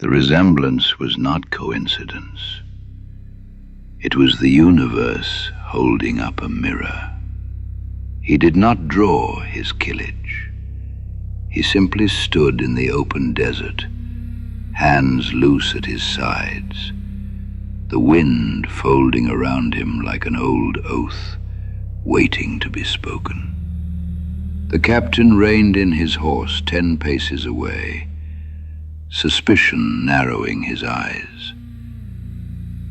The resemblance was not coincidence. It was the universe holding up a mirror. He did not draw his killage. He simply stood in the open desert, hands loose at his sides, the wind folding around him like an old oath, waiting to be spoken. The captain reined in his horse 10 paces away, suspicion narrowing his eyes.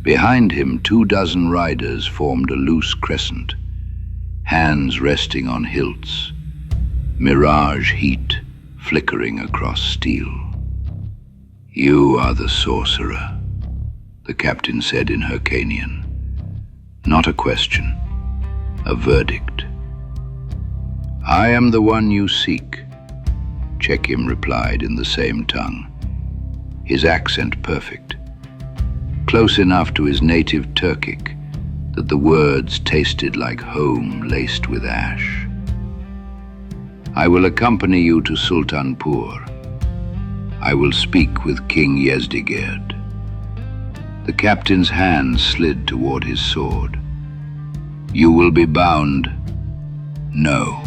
Behind him, 24 riders formed a loose crescent, hands resting on hilts, mirage heat flickering across steel. "You are the sorcerer," the captain said in Hyrcanian. Not a question, a verdict. "I am the one you seek," Chekim replied in the same tongue, his accent perfect, close enough to his native Turkic that the words tasted like home laced with ash. "I will accompany you to Sultanpur. I will speak with King Yezdigerd." The captain's hand slid toward his sword. "You will be bound." "No."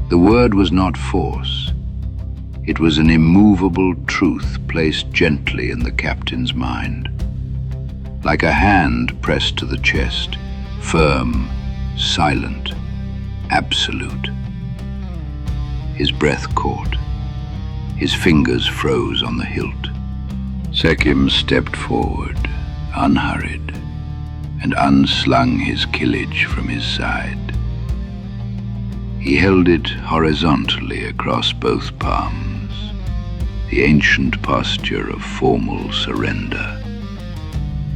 The word was not force. It was an immovable truth placed gently in the captain's mind, like a hand pressed to the chest, firm, silent, absolute. His breath caught. His fingers froze on the hilt. Chekim stepped forward, unhurried, and unslung his killage from his side. He held it horizontally across both palms, the ancient posture of formal surrender,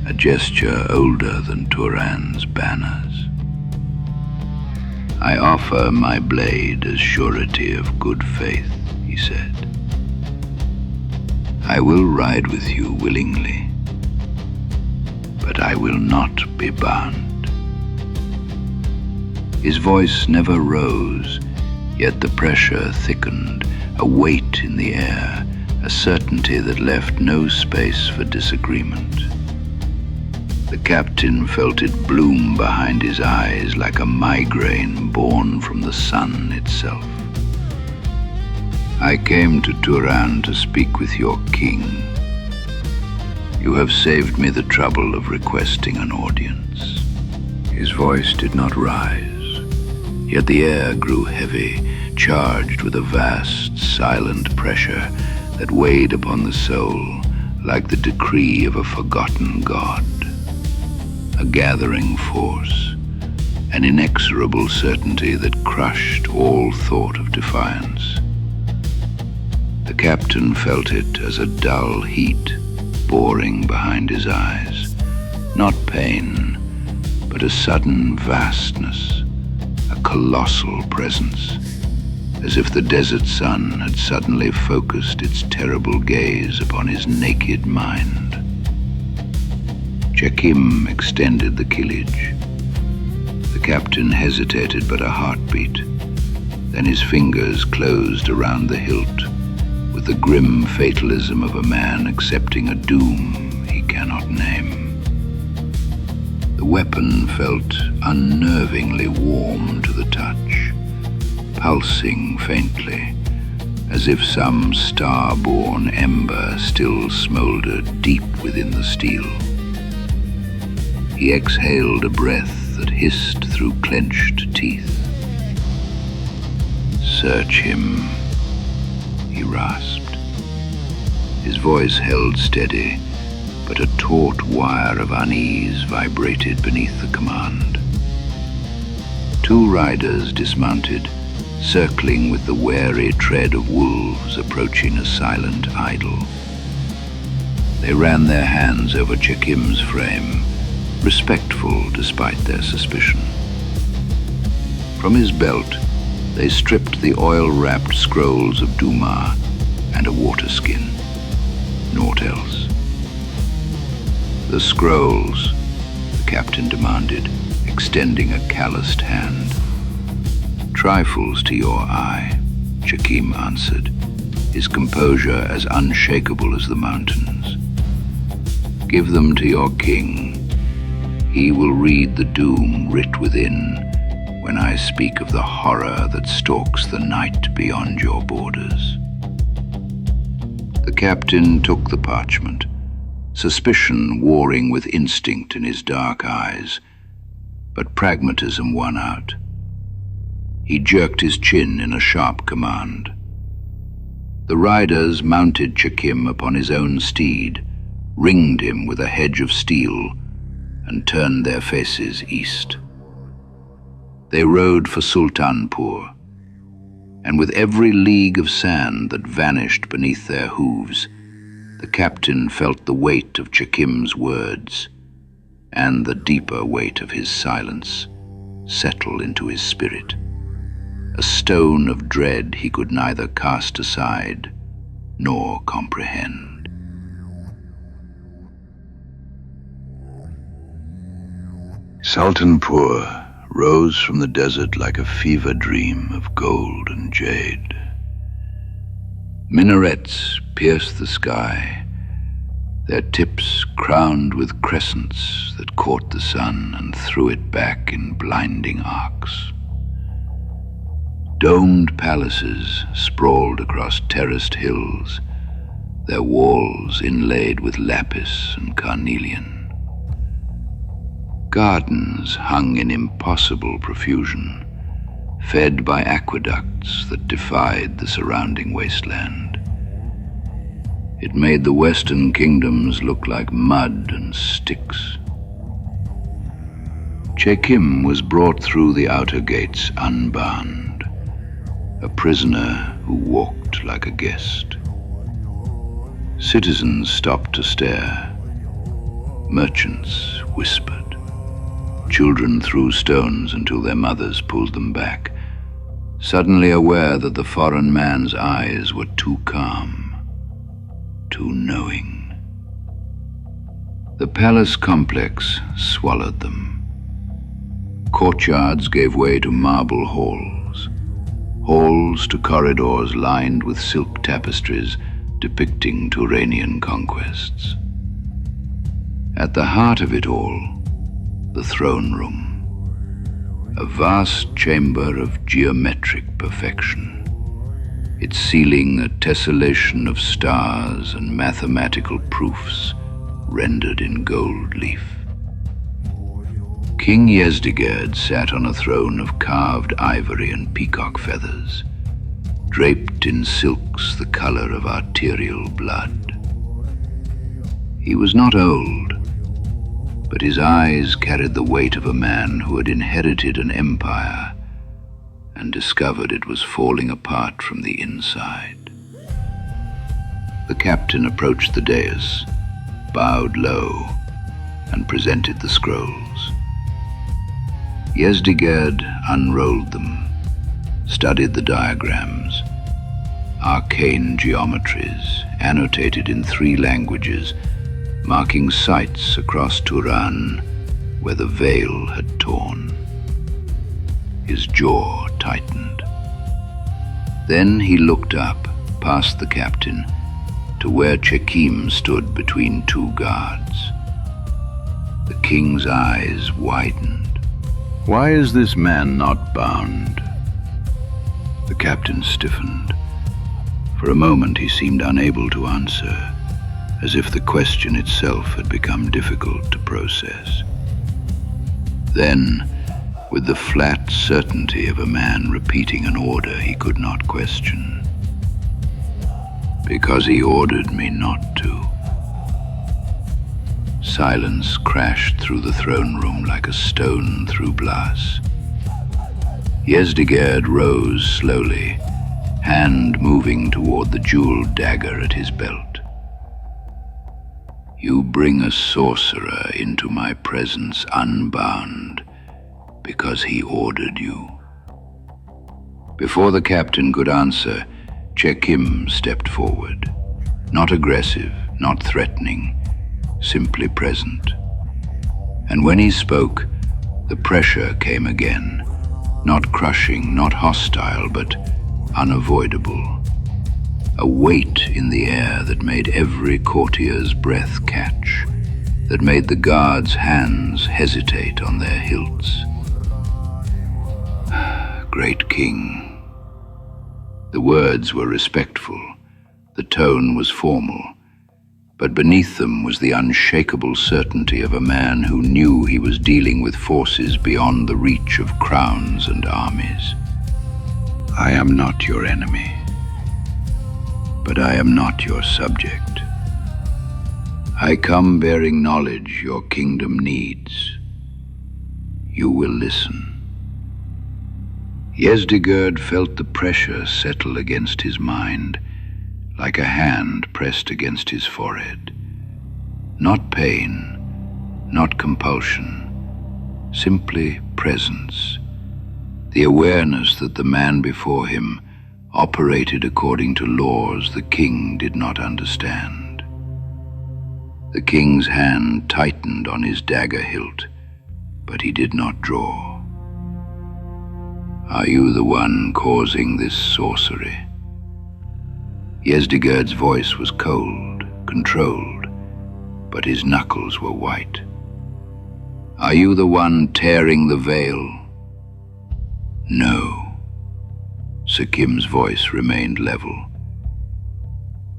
a gesture older than Turan's banners. "I offer my blade as surety of good faith," he said. "I will ride with you willingly, but I will not be bound." His voice never rose, yet the pressure thickened, a weight in the air, a certainty that left no space for disagreement. The captain felt it bloom behind his eyes like a migraine born from the sun itself. "I came to Turan to speak with your king. You have saved me the trouble of requesting an audience." His voice did not rise, yet the air grew heavy, charged with a vast, silent pressure that weighed upon the soul like the decree of a forgotten god. A gathering force, an inexorable certainty that crushed all thought of defiance. The captain felt it as a dull heat boring behind his eyes, not pain, but a sudden vastness, a colossal presence, as if the desert sun had suddenly focused its terrible gaze upon his naked mind. Chekim extended the killage. The captain hesitated but a heartbeat. Then his fingers closed around the hilt with the grim fatalism of a man accepting a doom he cannot name. The weapon felt unnervingly warm to the touch, pulsing faintly, as if some star-born ember still smoldered deep within the steel. He exhaled a breath that hissed through clenched teeth. "Search him," he rasped. His voice held steady, but a taut wire of unease vibrated beneath the command. 2 riders dismounted, circling with the wary tread of wolves approaching a silent idol. They ran their hands over Chekim's frame, respectful despite their suspicion. From his belt, they stripped the oil-wrapped scrolls of Duma and a water skin. Naught else. "The scrolls," the captain demanded, extending a calloused hand. "Trifles to your eye," Chekim answered. his composure as unshakable as the mountains. Give them to your king. He will read the doom writ within when I speak of the horror that stalks the night beyond your borders. The captain took the parchment, suspicion warring with instinct in his dark eyes, but pragmatism won out. He jerked his chin in a sharp command. The riders mounted Chakim upon his own steed, ringed him with a hedge of steel, and turned their faces east. They rode for Sultanpur, and with every league of sand that vanished beneath their hooves, the captain felt the weight of Chakim's words and the deeper weight of his silence settle into his spirit, a stone of dread he could neither cast aside nor comprehend. Sultanpur rose from the desert like a fever dream of gold and jade. Minarets pierced the sky, their tips crowned with crescents that caught the sun and threw it back in blinding arcs. Domed palaces sprawled across terraced hills, their walls inlaid with lapis and carnelian. Gardens hung in impossible profusion, fed by aqueducts that defied the surrounding wasteland. It made the western kingdoms look like mud and sticks. Chakim was brought through the outer gates unbound, a prisoner who walked like a guest. Citizens stopped to stare. Merchants whispered. Children threw stones until their mothers pulled them back, suddenly aware that the foreign man's eyes were too calm, too knowing. The palace complex swallowed them. Courtyards gave way to marble halls, halls to corridors lined with silk tapestries depicting Turanian conquests. At the heart of it all, the throne room, a vast chamber of geometric perfection, its ceiling a tessellation of stars and mathematical proofs rendered in gold leaf. King Yezdegerd sat on a throne of carved ivory and peacock feathers, draped in silks the color of arterial blood. He was not old, but his eyes carried the weight of a man who had inherited an empire and discovered it was falling apart from the inside. The captain approached the dais, bowed low, and presented the scrolls. Yezdegerd unrolled them, studied the diagrams, arcane geometries annotated in 3 languages, marking sites across Turan where the veil had torn. His jaw tightened. Then he looked up, past the captain, to where Chakim stood between 2 guards. The king's eyes widened. "Why is this man not bound?" The captain stiffened. For a moment he seemed unable to answer, as if the question itself had become difficult to process. Then, with the flat certainty of a man repeating an order he could not question, "Because he ordered me not to." Silence crashed through the throne room like a stone through glass. Yezdegerd rose slowly, hand moving toward the jeweled dagger at his belt. "You bring a sorcerer into my presence unbound because he ordered you." Before the captain could answer, Chakim stepped forward, not aggressive, not threatening, simply present. And when he spoke, the pressure came again, not crushing, not hostile, but unavoidable. a weight in the air that made every courtier's breath catch, that made the guards' hands hesitate on their hilts. Great King. The words were respectful, the tone was formal, but beneath them was the unshakable certainty of a man who knew he was dealing with forces beyond the reach of crowns and armies. I am not your enemy, but I am not your subject. I come bearing knowledge your kingdom needs. You will listen. Yezdigerd felt the pressure settle against his mind, like a hand pressed against his forehead. Not pain, not compulsion, simply presence. The awareness that the man before him operated according to laws the king did not understand. The king's hand tightened on his dagger hilt, but he did not draw. Are you the one causing this sorcery? Yezdigerd's voice was cold, controlled, but his knuckles were white. Are you the one tearing the veil? No. Sakim's voice remained level.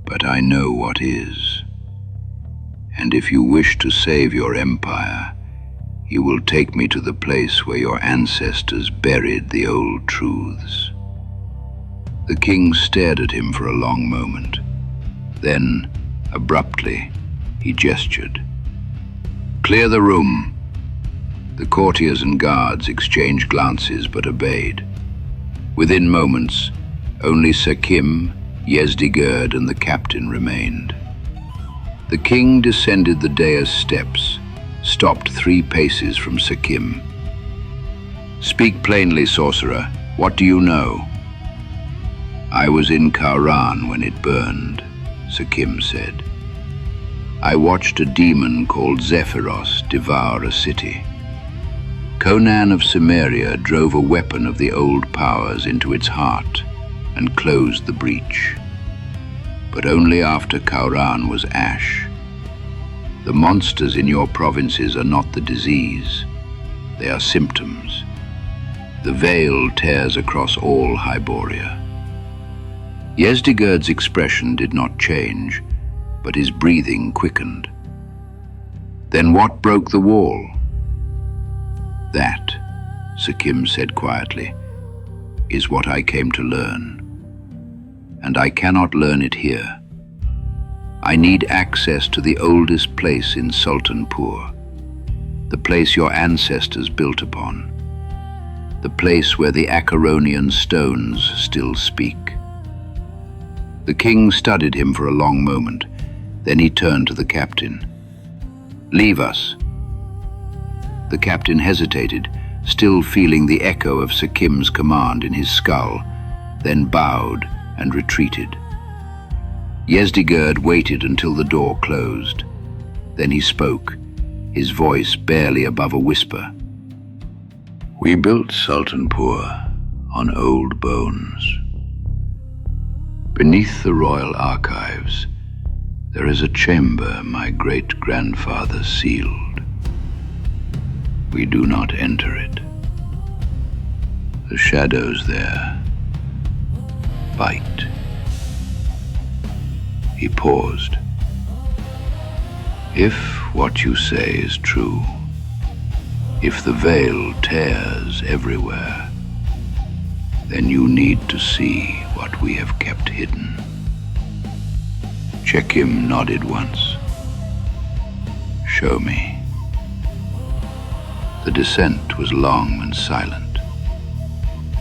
But I know what is. And if you wish to save your empire, you will take me to the place where your ancestors buried the old truths. The king stared at him for a long moment. Then, abruptly, he gestured. Clear the room. The courtiers and guards exchanged glances but obeyed. Within moments, only Sakim, Yezdigerd, and the captain remained. The king descended the dais steps, stopped 3 paces from Sakim. Speak plainly, sorcerer. What do you know? I was in Kauran when it burned, Sakim said. I watched a demon called Zephyros devour a city. Conan of Cimmeria drove a weapon of the old powers into its heart and closed the breach. But only after Kauran was ash. The monsters in your provinces are not the disease. They are symptoms. The veil tears across all Hyboria. Yezdigerd's expression did not change, but his breathing quickened. Then what broke the wall? That, Sakim said quietly, is what I came to learn. And I cannot learn it here. I need access to the oldest place in Sultanpur, the place your ancestors built upon, the place where the Acheronian stones still speak. The king studied him for a long moment, then he turned to the captain. Leave us. The captain hesitated, still feeling the echo of Sakim's command in his skull, then bowed and retreated. Yezdigerd waited until the door closed. Then he spoke, his voice barely above a whisper. We built Sultanpur on old bones. Beneath the royal archives, there is a chamber my great-grandfather sealed. We do not enter it. The shadows there bite. He paused. If what you say is true, if the veil tears everywhere, then you need to see what we have kept hidden. Chekim nodded once. Show me. The descent was long and silent.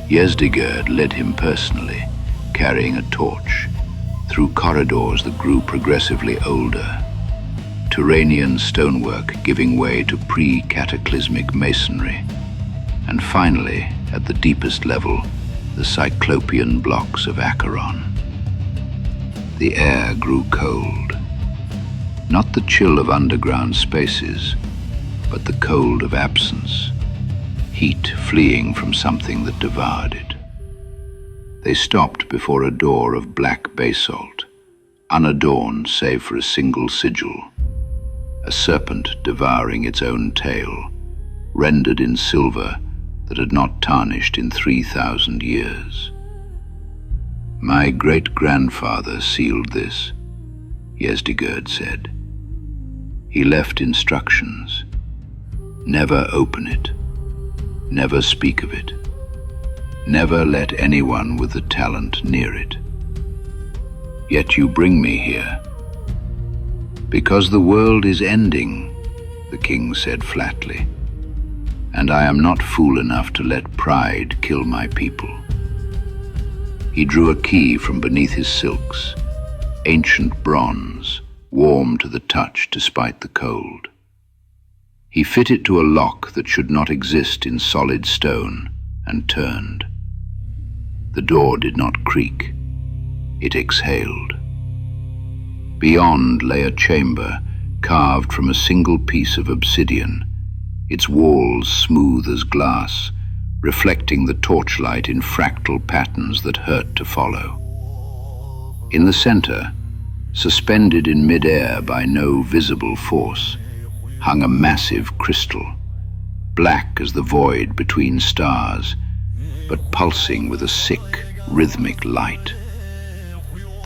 Yezdigerd led him personally, carrying a torch, through corridors that grew progressively older, Turanian stonework giving way to pre-cataclysmic masonry, and finally, at the deepest level, the Cyclopean blocks of Acheron. The air grew cold, not the chill of underground spaces, but the cold of absence, heat fleeing from something that devoured it. They stopped before a door of black basalt, unadorned save for a single sigil, a serpent devouring its own tail, rendered in silver that had not tarnished in 3,000 years. "My great-grandfather sealed this," Yezdegerd said. "He left instructions. Never open it. Never speak of it. Never let anyone with the talent near it. Yet you bring me here. Because the world is ending," the king said flatly, "and I am not fool enough to let pride kill my people." He drew a key from beneath his silks, ancient bronze, warm to the touch despite the cold. He fit it to a lock that should not exist in solid stone, and turned. The door did not creak. It exhaled. Beyond lay a chamber carved from a single piece of obsidian, its walls smooth as glass, reflecting the torchlight in fractal patterns that hurt to follow. In the center, suspended in mid-air by no visible force, hung a massive crystal, black as the void between stars, but pulsing with a sick, rhythmic light.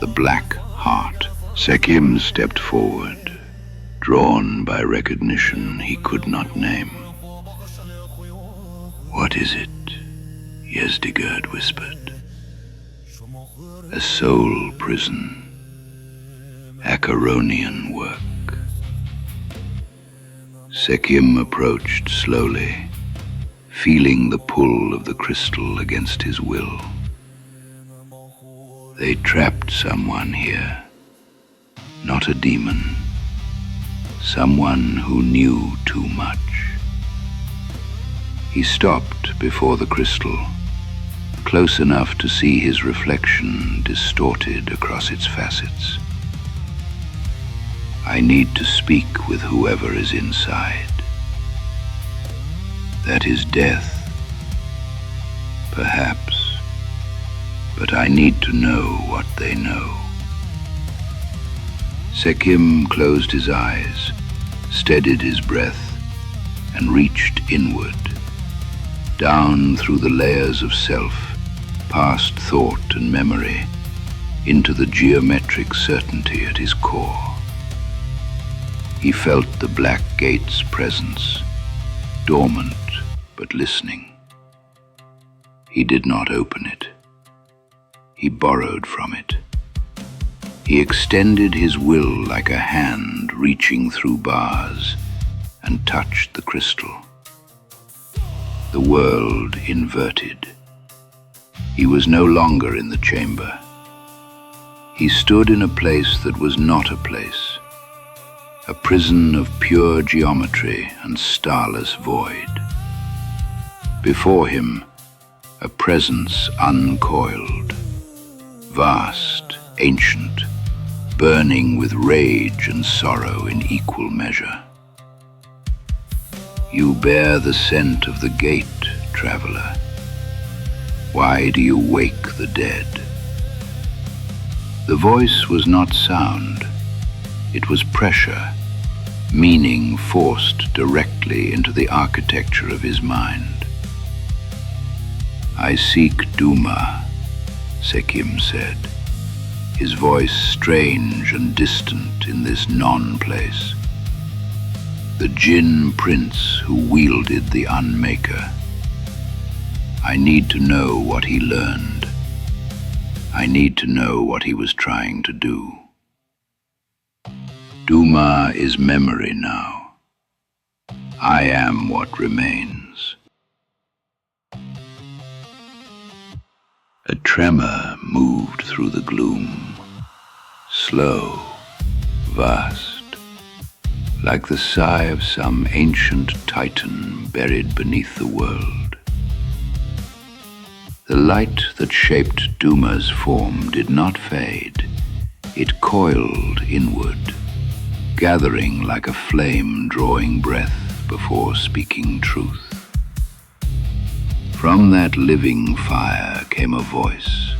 The Black Heart. Sekkim stepped forward, drawn by recognition he could not name. "What is it?" Yezdegerd whispered. "A soul prison. Acheronian work." Sekkim approached slowly, feeling the pull of the crystal against his will. "They trapped someone here. Not a demon. Someone who knew too much." He stopped before the crystal, close enough to see his reflection distorted across its facets. "I need to speak with whoever is inside. That is death, perhaps, but I need to know what they know." Sekkim closed his eyes, steadied his breath, and reached inward, down through the layers of self, past thought and memory, into the geometric certainty at his core. He felt the black gate's presence, dormant but listening. He did not open it. He borrowed from it. He extended his will like a hand reaching through bars and touched the crystal. The world inverted. He was no longer in the chamber. He stood in a place that was not a place, a prison of pure geometry and starless void. Before him, a presence uncoiled, vast, ancient, burning with rage and sorrow in equal measure. "You bear the scent of the gate, traveler. Why do you wake the dead?" The voice was not sound. It was pressure, meaning forced directly into the architecture of his mind. "I seek Duma," Sekkim said, his voice strange and distant in this non-place. "The Jinn prince who wielded the Unmaker. I need to know what he learned. I need to know what he was trying to do. Duma is memory now. I am what remains." A tremor moved through the gloom, slow, vast, like the sigh of some ancient titan buried beneath the world. The light that shaped Duma's form did not fade. It coiled inward, gathering like a flame drawing breath before speaking truth. From that living fire came a voice,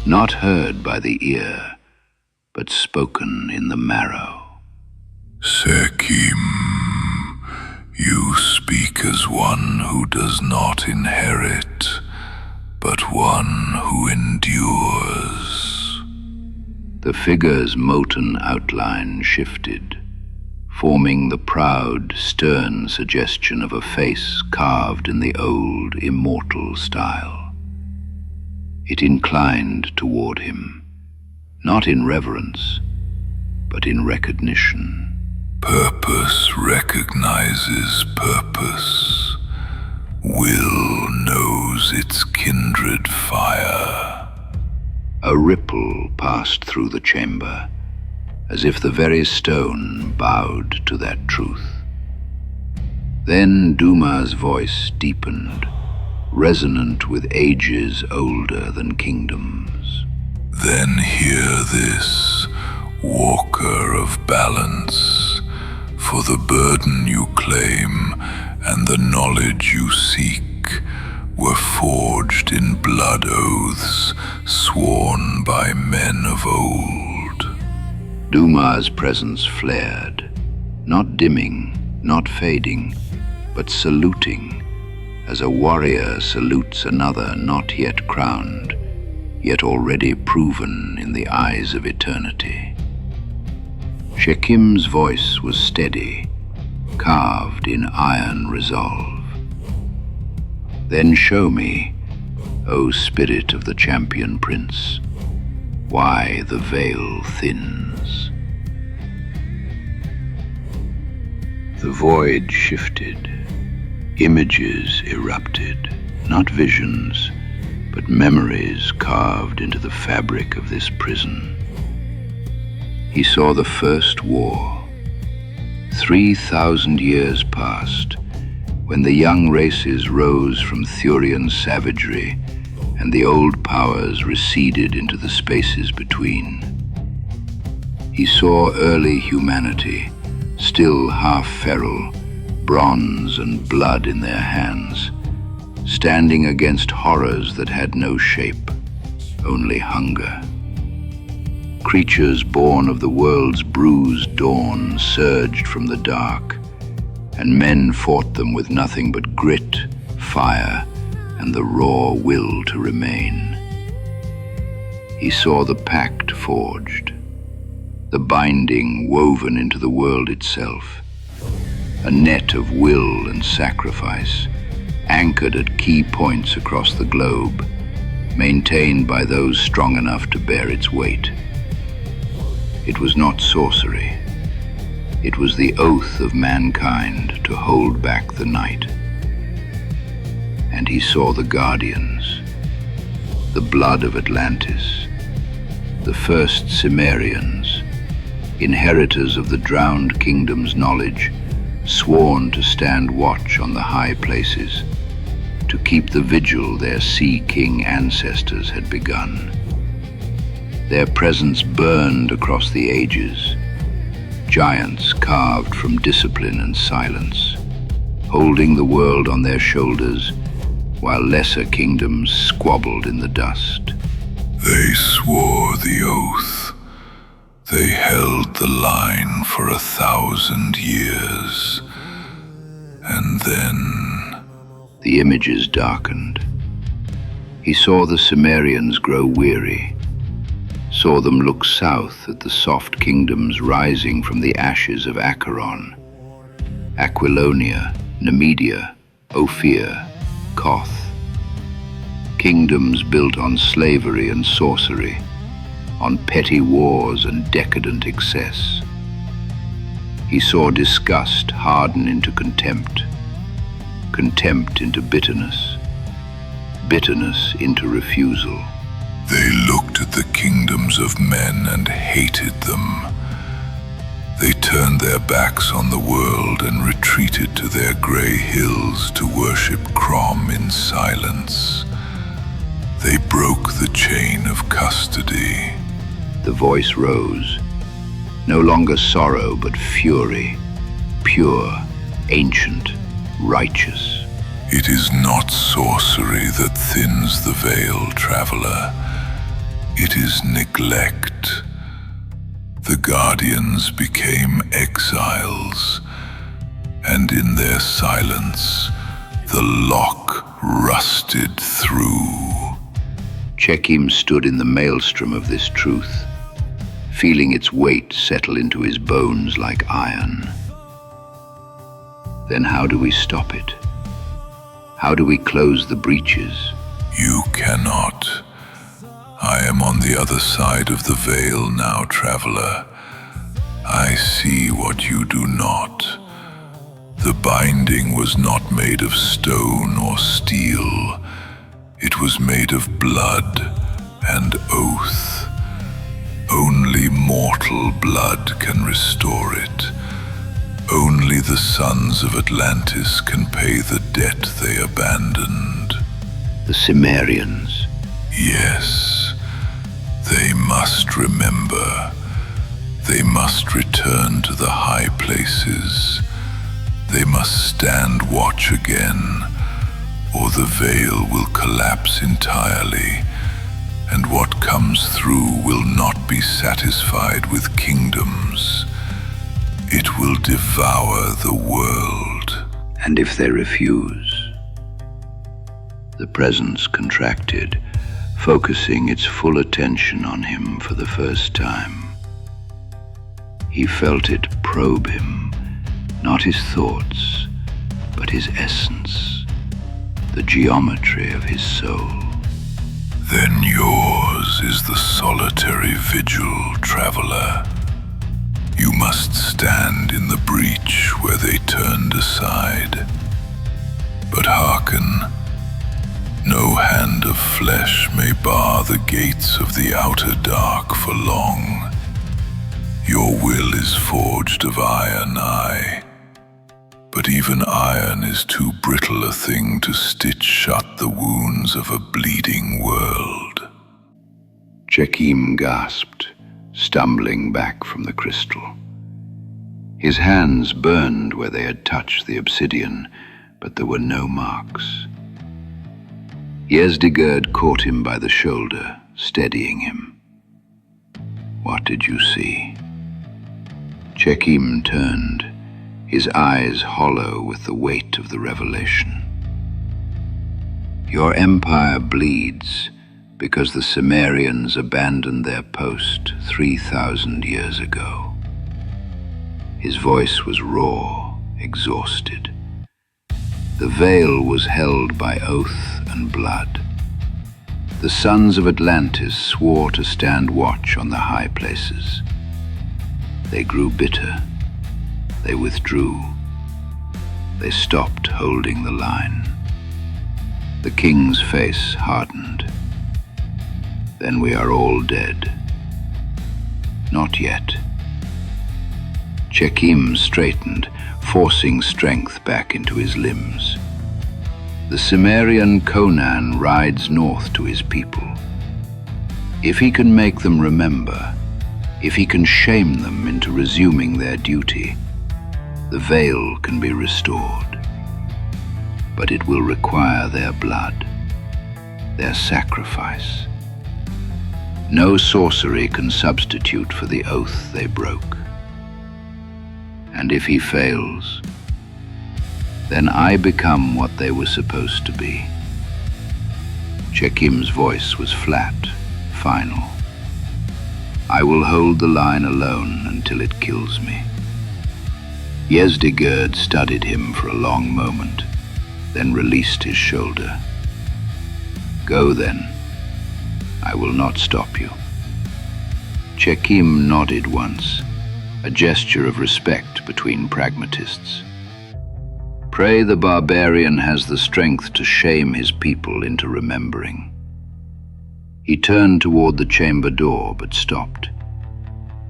not heard by the ear, but spoken in the marrow. Sekim, you speak as one who does not inherit, but one who endures. The figure's molten outline shifted, forming the proud, stern suggestion of a face carved in the old, immortal style. It inclined toward him, not in reverence, but in recognition. Purpose recognizes purpose. Will knows its kindred fire. A ripple passed through the chamber, as if the very stone bowed to that truth. Then Duma's voice deepened, resonant with ages older than kingdoms. Then hear this, walker of balance, for the burden you claim and the knowledge you seek were forged in blood oaths sworn by men of old. Duma's presence flared, not dimming, not fading, but saluting, as a warrior salutes another not yet crowned, yet already proven in the eyes of eternity. Shekim's voice was steady, carved in iron resolve. Then show me, O spirit of the champion prince, why the veil thins. The void shifted. Images erupted, not visions, but memories carved into the fabric of this prison. He saw the first war. 3,000 years passed, when the young races rose from Thurian savagery and the old powers receded into the spaces between. He saw early humanity, still half feral, bronze and blood in their hands, standing against horrors that had no shape, only hunger. Creatures born of the world's bruised dawn surged from the dark, and men fought them with nothing but grit, fire, and the raw will to remain. He saw the pact forged, the binding woven into the world itself, a net of will and sacrifice, anchored at key points across the globe, maintained by those strong enough to bear its weight. It was not sorcery. It was the oath of mankind to hold back the night. And he saw the guardians, the blood of Atlantis, the first Cimmerians, inheritors of the drowned kingdom's knowledge, sworn to stand watch on the high places, to keep the vigil their sea king ancestors had begun. Their presence burned across the ages, giants carved from discipline and silence, holding the world on their shoulders while lesser kingdoms squabbled in the dust. They swore the oath. They held the line for 1,000 years. And then... The images darkened. He saw the Cimmerians grow weary, saw them look south at the soft kingdoms rising from the ashes of Acheron, Aquilonia, Nemedia, Ophir, Koth. Kingdoms built on slavery and sorcery, on petty wars and decadent excess. He saw disgust harden into contempt, contempt into bitterness, bitterness into refusal. They looked at the kingdoms of men and hated them. They turned their backs on the world and retreated to their grey hills to worship Crom in silence. They broke the chain of custody. The voice rose, no longer sorrow but fury, pure, ancient, righteous. It is not sorcery that thins the veil, traveler. It is neglect. The guardians became exiles, and in their silence, the lock rusted through. Chekim stood in the maelstrom of this truth, feeling its weight settle into his bones like iron. Then how do we stop it? How do we close the breaches? You cannot. I am on the other side of the veil now, traveler. I see what you do not. The binding was not made of stone or steel. It was made of blood and oath. Only mortal blood can restore it. Only the sons of Atlantis can pay the debt they abandoned. The Cimmerians. Yes, they must remember. They must return to the high places. They must stand watch again, or the veil will collapse entirely, and what comes through will not be satisfied with kingdoms. It will devour the world. And if they refuse? The presence contracted, focusing its full attention on him for the first time. He felt it probe him, not his thoughts, but his essence, the geometry of his soul. Then yours is the solitary vigil, traveler. You must stand in the breach where they turned aside. But hearken, no hand of flesh may bar the gates of the outer dark for long. Your will is forged of iron, aye. But even iron is too brittle a thing to stitch shut the wounds of a bleeding world. Chekim gasped, stumbling back from the crystal. His hands burned where they had touched the obsidian, but there were no marks. Yezdigerd caught him by the shoulder, steadying him. What did you see? Chekim turned, his eyes hollow with the weight of the revelation. Your empire bleeds because the Cimmerians abandoned their post 3,000 years ago. His voice was raw, exhausted. The veil was held by oath and blood. The sons of Atlantis swore to stand watch on the high places. They grew bitter. They withdrew. They stopped holding the line. The king's face hardened. Then we are all dead. Not yet. Chekim straightened, forcing strength back into his limbs. The Cimmerian Conan rides north to his people. If he can make them remember, if he can shame them into resuming their duty, the veil can be restored. But it will require their blood, their sacrifice. No sorcery can substitute for the oath they broke. And if he fails, then I become what they were supposed to be. Chekim's voice was flat, final. I will hold the line alone until it kills me. Yezdigerd studied him for a long moment, then released his shoulder. Go then. I will not stop you. Chekim nodded once, a gesture of respect between pragmatists. Pray the barbarian has the strength to shame his people into remembering. He turned toward the chamber door, but stopped.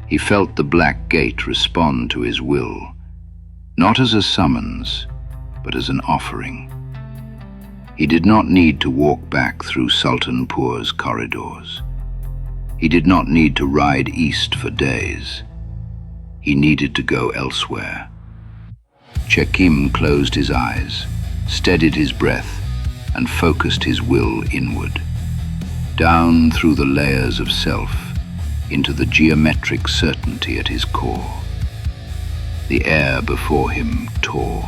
He felt the black gate respond to his will, not as a summons, but as an offering. He did not need to walk back through Sultanpur's corridors. He did not need to ride east for days. He needed to go elsewhere. Chekim closed his eyes, steadied his breath, and focused his will inward. down through the layers of self, into the geometric certainty at his core. The air before him tore.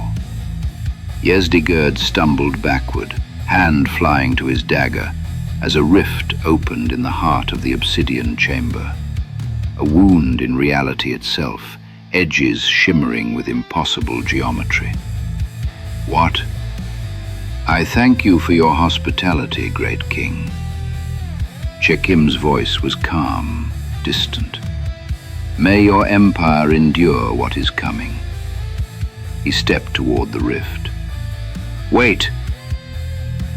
Yezdigerd stumbled backward, hand flying to his dagger, as a rift opened in the heart of the obsidian chamber. A wound in reality itself, edges shimmering with impossible geometry. What? I thank you for your hospitality, great king. Chekim's voice was calm, distant. May your empire endure what is coming. He stepped toward the rift. Wait!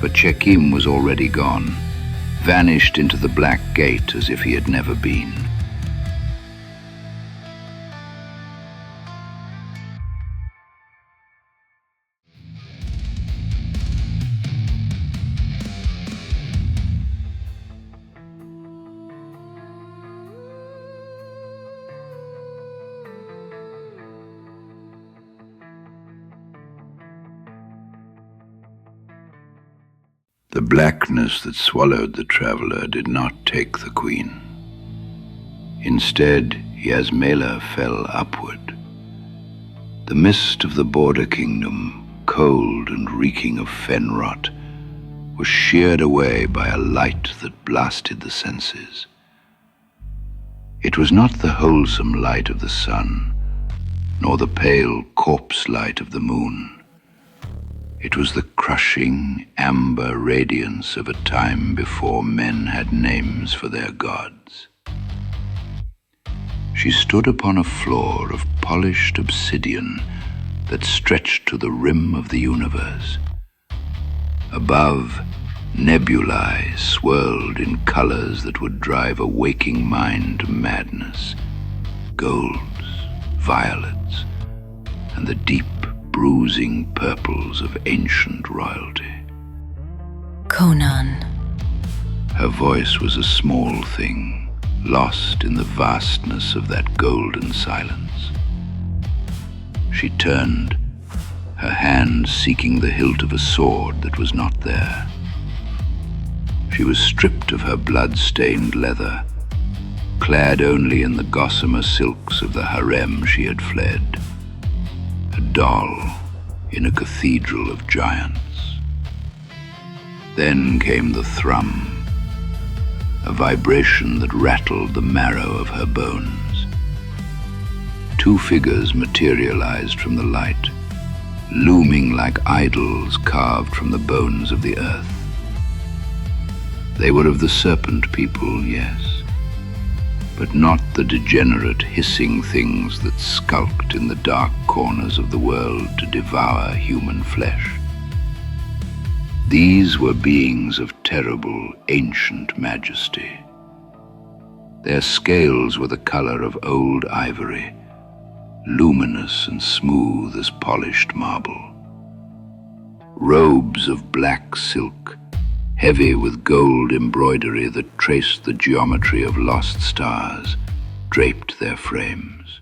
But Chekim was already gone, vanished into the black gate as if he had never been. The blackness that swallowed the traveler did not take the queen. Instead, Yasmela fell upward. The mist of the border kingdom, cold and reeking of fen rot, was sheared away by a light that blasted the senses. It was not the wholesome light of the sun, nor the pale corpse light of the moon. It was the crushing, amber radiance of a time before men had names for their gods. She stood upon a floor of polished obsidian that stretched to the rim of the universe. Above, nebulae swirled in colors that would drive a waking mind to madness. Golds, violets, and the deep, bruising purples of ancient royalty. Conan. Her voice was a small thing, lost in the vastness of that golden silence. She turned, her hand seeking the hilt of a sword that was not there. She was stripped of her blood-stained leather, clad only in the gossamer silks of the harem she had fled. A doll in a cathedral of giants. Then came the thrum, a vibration that rattled the marrow of her bones. Two figures materialized from the light, looming like idols carved from the bones of the earth. They were of the Serpent People, yes, but not the degenerate, hissing things that skulked in the dark corners of the world to devour human flesh. These were beings of terrible, ancient majesty. Their scales were the color of old ivory, luminous and smooth as polished marble. Robes of black silk, heavy with gold embroidery that traced the geometry of lost stars, draped their frames.